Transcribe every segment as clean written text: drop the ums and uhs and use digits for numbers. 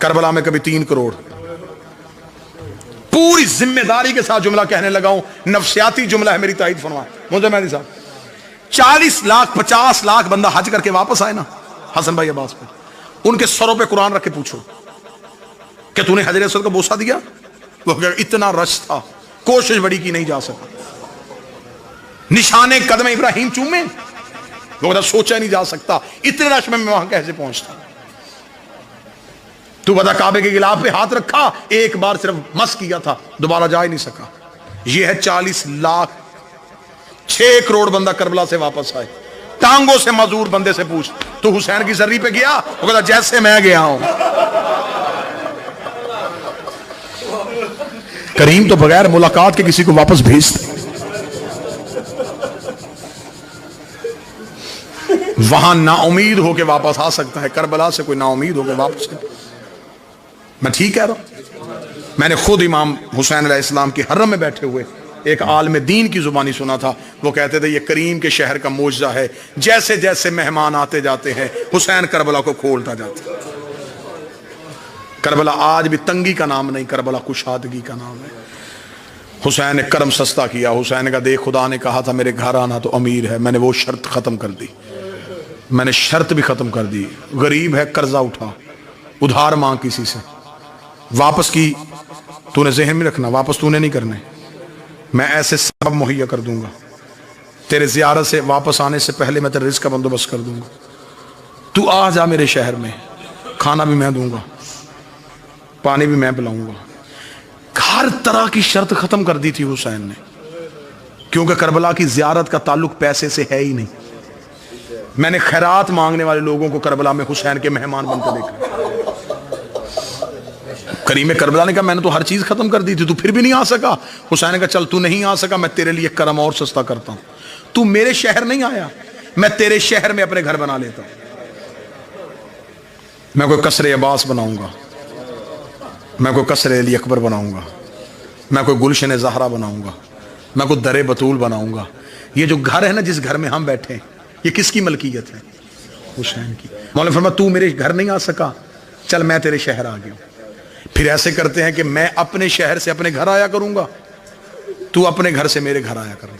کربلا میں کبھی 3 کروڑ. پوری ذمہ داری کے ساتھ جملہ کہنے لگا ہوں, نفسیاتی جملہ ہے, میری تائید فرمائیں مجھے مہدی صاحب. 40 لاکھ 50 لاکھ بندہ حج کر کے واپس آئے نا حسن بھائی عباس پہ, ان کے سروں پہ قرآن رکھ کے پوچھو کہ تو نے حجر اسود کا بوسہ دیا؟ وہ کہ اتنا رش تھا, کوشش بڑی کی نہیں جا سکا. نشانے قدم ابراہیم چومے, وہ سوچا نہیں جا سکتا اتنے رش میں وہاں کیسے پہنچتا. تو بتا کعبے کے غلاف پہ ہاتھ رکھا, ایک بار صرف مس کیا تھا, دوبارہ جا ہی نہیں سکا. یہ ہے 40 لاکھ 6 کروڑ بندہ کربلا سے واپس آئے. ٹانگوں سے مزدور بندے سے پوچھ تو حسین کی زری پہ گیا؟ وہ کہتا جیسے میں گیا ہوں. کریم تو بغیر ملاقات کے کسی کو واپس بھیجتے. وہاں نا امید ہو کے واپس آ سکتا ہے, کربلا سے کوئی نا امید ہو کے واپس. میں ٹھیک کہہ رہا ہوں؟ میں نے خود امام حسین علیہ السلام کی حرم میں بیٹھے ہوئے ایک عالم دین کی زبانی سنا تھا. وہ کہتے تھے یہ کریم کے شہر کا معجزہ ہے, جیسے جیسے مہمان آتے جاتے ہیں حسین کربلا کو کھولتا جاتا ہے. کربلا آج بھی تنگی کا نام نہیں, کربلا کشادگی کا نام ہے. حسین نے کرم سستا کیا. حسین کا دیکھ خدا نے کہا تھا میرے گھر آنا تو امیر ہے, میں نے وہ شرط ختم کر دی, میں نے شرط بھی ختم کر دی. غریب ہے قرضہ اٹھا, ادھار مانگ کسی سے, واپس کی تو نے ذہن میں رکھنا, واپس تو نے نہیں کرنے, میں ایسے سبب مہیا کر دوں گا. تیرے زیارت سے واپس آنے سے پہلے میں تیرے رزق کا بندوبست کر دوں گا. تو آ جا میرے شہر میں, کھانا بھی میں دوں گا, پانی بھی میں پلاؤں گا. ہر طرح کی شرط ختم کر دی تھی حسین نے, کیونکہ کربلا کی زیارت کا تعلق پیسے سے ہے ہی نہیں. میں نے خیرات مانگنے والے لوگوں کو کربلا میں حسین کے مہمان بن کے دیکھا. کریم کربلا نے کہا میں نے تو ہر چیز ختم کر دی تھی, تو پھر بھی نہیں آ سکا. حسین نے کہا چل تو نہیں آ سکا, میں تیرے لیے کرم اور سستا کرتا ہوں. تو میرے شہر نہیں آیا, میں تیرے شہر میں اپنے گھر بنا لیتا ہوں. میں کوئی قصر عباس بناؤں گا, میں کوئی قصر علی اکبر بناؤں گا, میں کوئی گلشن زہرا بناؤں گا, میں کوئی در بطول بناؤں گا. یہ جو گھر ہے نا جس گھر میں ہم بیٹھے ہیں, یہ کس کی ملکیت ہے؟ حسین کی. مولانا فرمایا تو میرے گھر نہیں آ سکا, چل میں تیرے شہر آ گیا. پھر ایسے کرتے ہیں کہ میں اپنے شہر سے اپنے گھر آیا کروں گا, تو اپنے گھر سے میرے گھر آیا کروں.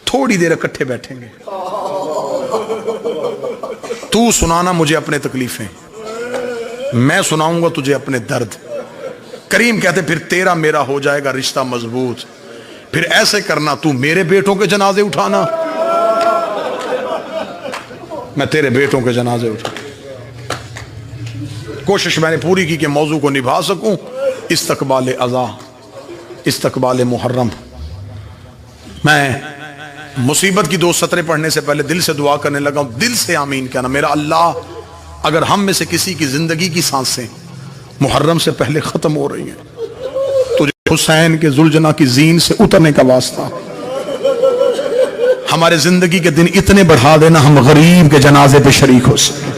تھوڑی دیر اکٹھے بیٹھیں گے, تو سنانا مجھے اپنے تکلیفیں, میں سناؤں گا تجھے اپنے درد. کریم کہتے پھر تیرا میرا ہو جائے گا رشتہ مضبوط. پھر ایسے کرنا, تو میرے بیٹوں کے جنازے اٹھانا, میں تیرے بیٹوں کے جنازے اٹھا. کوشش میں نے پوری کی کہ موضوع کو نبھا سکوں. استقبال عزا, استقبال محرم. میں مصیبت کی 2 سطریں پڑھنے سے پہلے دل سے دعا کرنے لگا ہوں, دل سے آمین کہنا. میرا اللہ, اگر ہم میں سے کسی کی زندگی کی سانسیں محرم سے پہلے ختم ہو رہی ہیں, تجھے حسین کے ذوالجناح کی زین سے اترنے کا واسطہ ہمارے زندگی کے دن اتنے بڑھا دینا ہم غریب کے جنازے پہ شریک ہو سکیں.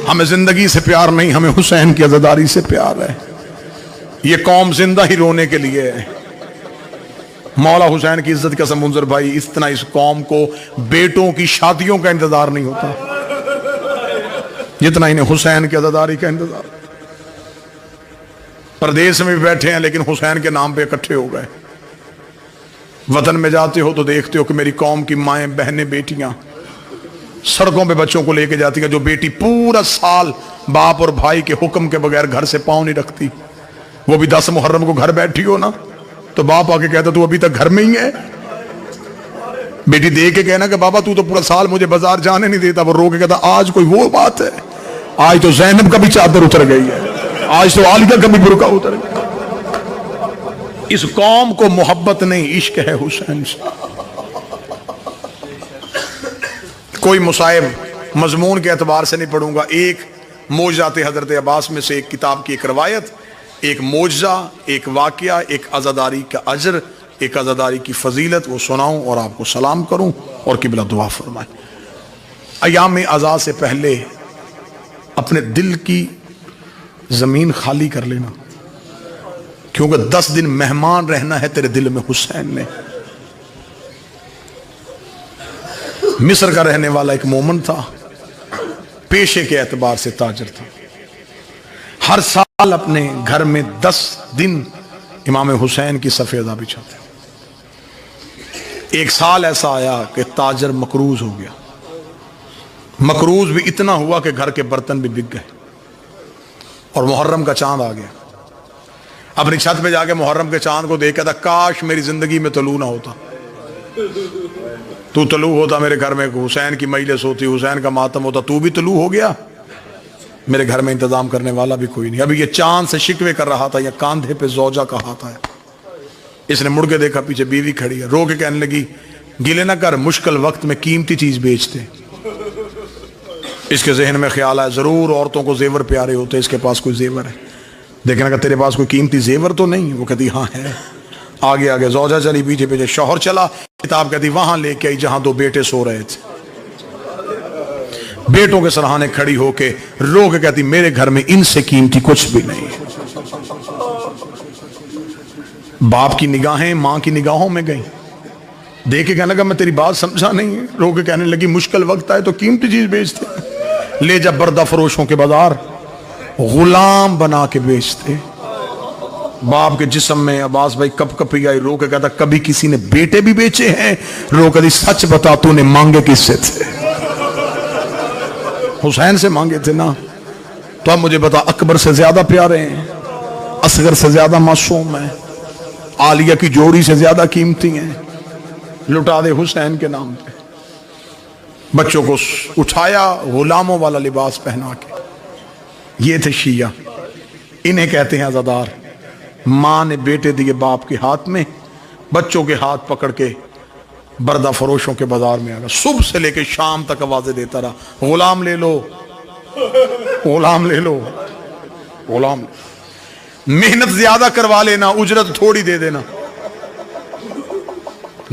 ہمیں زندگی سے پیار نہیں, ہمیں حسین کی عزاداری سے پیار ہے. یہ قوم زندہ ہی رونے کے لیے ہے. مولا حسین کی عزت قسم منظر بھائی, اتنا اس قوم کو بیٹوں کی شادیوں کا انتظار نہیں ہوتا جتنا انہیں حسین کی عزاداری کا انتظار. پردیس میں بھی بیٹھے ہیں لیکن حسین کے نام پہ اکٹھے ہو گئے. وطن میں جاتے ہو تو دیکھتے ہو کہ میری قوم کی مائیں بہنیں بیٹیاں سڑکوں پہ بچوں کو لے کے جاتی ہیں. جو بیٹی پورا سال باپ اور بھائی کے حکم کے بغیر گھر سے پاؤں نہیں رکھتی, وہ بھی 10 محرم کو گھر بیٹھی ہو نا, تو باپ آ کے کہتا تو ابھی تک گھر میں ہی ہے. بیٹی دے کے کہنا کہ بابا تو پورا سال مجھے بازار جانے نہیں دیتا, وہ رو کے کہتا آج کوئی وہ بات ہے, آج تو زینب کا بھی چادر اتر گئی ہے, آج تو عالیہ کا بھی برقع اتر گیا. اس قوم کو محبت نہیں, عشق ہے حسین سے. کوئی مصائب مضمون کے اعتبار سے نہیں پڑھوں گا. ایک معجزات حضرت عباس میں سے ایک کتاب کی ایک روایت, ایک معجزہ, ایک واقعہ, ایک عزاداری کا اجر, ایک عزاداری کی فضیلت, وہ سناؤں اور آپ کو سلام کروں اور قبلہ دعا فرمائیں. ایام عزا سے پہلے اپنے دل کی زمین خالی کر لینا, کیونکہ 10 دن مہمان رہنا ہے تیرے دل میں حسین نے. مصر کا رہنے والا ایک مومن تھا, پیشے کے اعتبار سے تاجر تھا. ہر سال اپنے گھر میں 10 دن امام حسین کی صف ازا بچھاتے. ایک سال ایسا آیا کہ تاجر مقروض ہو گیا. مقروض بھی اتنا ہوا کہ گھر کے برتن بھی بک گئے اور محرم کا چاند آ گیا. اپنی چھت پہ جا کے محرم کے چاند کو دیکھ کے تھا کاش میری زندگی میں طلوع نہ ہوتا. تو طلوع ہوتا میرے گھر میں, حسین کی مجلس ہوتی, حسین کا ماتم ہوتا, تو بھی طلوع ہو گیا. میرے گھر میں انتظام کرنے والا بھی کوئی نہیں. ابھی یہ چاند سے شکوے کر رہا تھا, یا کاندھے پہ زوجہ کا ہاتھ آیا. اس نے مڑ کے دیکھا پیچھے بیوی کھڑی ہے, رو کے کہنے لگی گلے نہ کر, مشکل وقت میں قیمتی چیز بیچتے. اس کے ذہن میں خیال آیا ضرور عورتوں کو زیور پیارے ہوتے, اس کے پاس کوئی زیور ہے. دیکھنا کہ تیرے پاس کوئی قیمتی زیور تو نہیں. وہ کہتی ہاں ہے. آگے آگے زوجہ چلی, پیچھے پیچھے شوہر چلا. کتاب کہتی وہاں لے کے آئی جہاں 2 بیٹے سو رہے تھے. بیٹوں کے سرہانے کھڑی ہو کے رو کے کہتی میرے گھر میں ان سے قیمتی کچھ بھی نہیں ہے. باپ کی نگاہیں ماں کی نگاہوں میں گئیں. دیکھ کے کہنے لگا میں تیری بات سمجھا نہیں. رو کے کہنے لگی مشکل وقت آئے تو قیمتی چیز بیچتے, لے جا بردہ فروشوں کے بازار, غلام بنا کے بیچتے. باپ کے جسم میں عباس بھائی کپ کپی آئی. رو کے کہتا کبھی کسی نے بیٹے بھی بیچے ہیں؟ رو کہتی سچ بتا تو نے مانگے کس سے تھے؟ حسین سے مانگے تھے نا. تو اب مجھے بتا اکبر سے زیادہ پیارے ہیں, اصغر سے زیادہ معصوم ہیں, عالیہ کی جوڑی سے زیادہ قیمتی ہیں, لٹا دے حسین کے نام پہ. بچوں کو اٹھایا, غلاموں والا لباس پہنا کے. یہ تھے شیعہ, انہیں کہتے ہیں عزادار. ماں نے بیٹے دیے باپ کے ہاتھ میں, بچوں کے ہاتھ پکڑ کے بردہ فروشوں کے بازار میں آگا. صبح سے لے کے شام تک آوازیں دیتا رہا غلام لے لو, غلام لے لو, غلام. محنت زیادہ کروا لینا, اجرت تھوڑی دے دینا.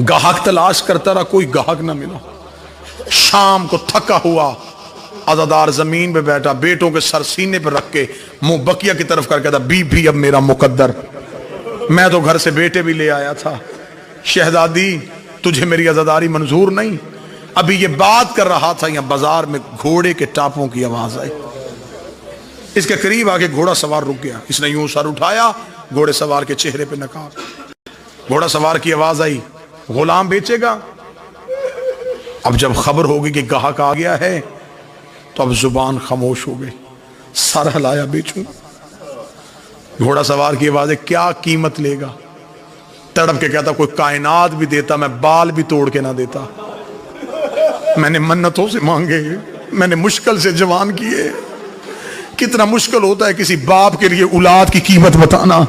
گاہک تلاش کرتا رہا, کوئی گاہک نہ ملا. شام کو تھکا ہوا عزادار زمین پہ بیٹھا, بیٹوں کے سر سینے پہ رکھ کے منہ بقیہ کی طرف کر کے تھا بی بھی اب میرا مقدر, میں تو گھر سے بیٹے بھی لے آیا تھا. شہزادی تجھے میری عزاداری منظور نہیں. ابھی یہ بات کر رہا تھا, یا بازار میں گھوڑے کے ٹاپوں کی آواز آئی. اس کے قریب آگے گھوڑا سوار رک گیا. اس نے یوں سر اٹھایا, گھوڑے سوار کے چہرے پہ نقاب. گھوڑا سوار کی آواز آئی غلام بیچے گا. اب جب خبر ہوگی کہ گاہک آ گیا ہے تو اب زبان خاموش ہو گئی. سر ہلایا بیچوں. گھوڑا سوار کی آواز ہے کیا قیمت لے گا؟ تڑپ کے کہتا کوئی کائنات بھی دیتا میں بال بھی توڑ کے نہ دیتا. میں نے منتوں سے مانگے, میں نے مشکل سے جوان کیے. کتنا مشکل ہوتا ہے کسی باپ کے لیے اولاد کی قیمت بتانا.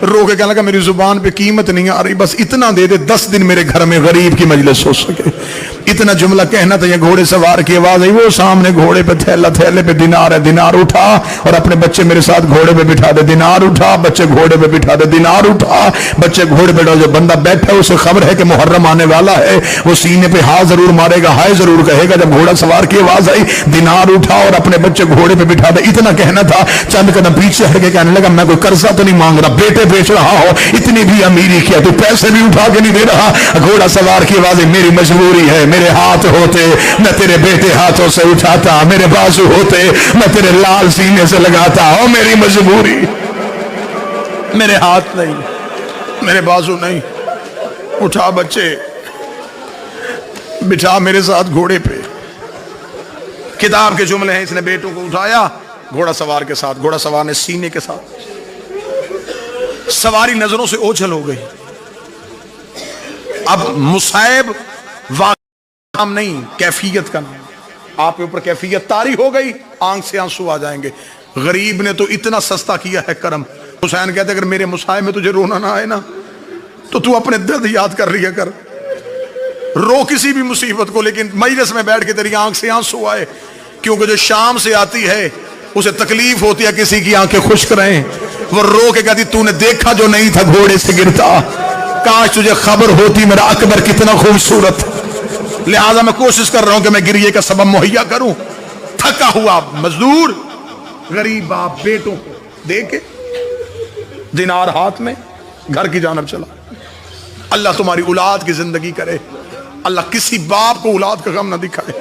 رو کے کہنے لگا میری زبان پہ قیمت نہیں آ رہی, بس اتنا دے دے 10 دن میرے گھر میں غریب کی مجلس ہو سکے. اتنا جملہ کہنا تھا. یہ گھوڑے سوار کی آواز ہے, وہ سامنے گھوڑے پہ تھیلے پہ دینار ہے, دینار اٹھا اور اپنے بچے میرے ساتھ گھوڑے پہ بٹھا دے. دینار اٹھا, بچے گھوڑے پہ بٹھا دے. دینار اٹھا, بچے گھوڑے پہ. جو بندہ بیٹھا ہے اسے خبر ہے کہ محرم آنے والا ہے, وہ سینے پہ ہاتھ ضرور مارے گا, ہائے ضرور کہے گا. جب گھوڑا سوار کی آواز آئی دینار اٹھا اور اپنے بچے گھوڑے پہ بٹھا دے, اتنا کہنا تھا. چند قدم پیچھے ہٹ کے کہنے لگا میں کوئی قرضہ تو نہیں مانگ رہا, بیٹے بیچ رہا ہو, اتنی بھی امیری کیا تو پیسے بھی اٹھا کے نہیں دے رہا. گھوڑا سوار کی آواز میری مجبوری ہے, میرے ہاتھ ہوتے میں تیرے بیٹے ہاتھوں سے اٹھاتا, میرے بازو ہوتے میں تیرے لال سینے سے لگاتا. او میری مجبوری, میرے ہاتھ نہیں, میرے بازو نہیں. اٹھا بچے, بٹھا میرے ساتھ گھوڑے پہ. کتاب کے جملے ہیں, اس نے بیٹوں کو اٹھایا گھوڑا سوار کے ساتھ. گھوڑا سوار نے سینے کے ساتھ. سواری نظروں سے اوجھل ہو گئی. اب مصائب نام نہیں, کیفیت کا نام. آپ کے اوپر کیفیت طاری ہو گئی, آنکھ سے آنسو آ جائیں گے. غریب نے تو اتنا سستا کیا ہے کرم. حسین کہتے اگر میرے مصائب میں تجھے رونا نہ آئے نا تو اپنے درد یاد کر لیا کر. رو کسی بھی مصیبت کو, لیکن مجلس میں بیٹھ کے تیری آنکھ سے آنسو آئے. کیونکہ جو شام سے آتی ہے اسے تکلیف ہوتی ہے کسی کی آنکھیں خشک رہیں. وہ رو کے کہتی تو نے دیکھا جو نہیں تھا گھوڑے سے گرتا, کاش تجھے خبر ہوتی میرا اکبر کتنا خوبصورت. لہذا میں کوشش کر رہا ہوں کہ میں گریے کا سبب مہیا کروں. تھکا ہوا مزدور غریب باپ بیٹوں کو دیکھے دینار ہاتھ میں گھر کی جانب چلا. اللہ تمہاری اولاد کی زندگی کرے, اللہ کسی باپ کو اولاد کا غم نہ دکھائے.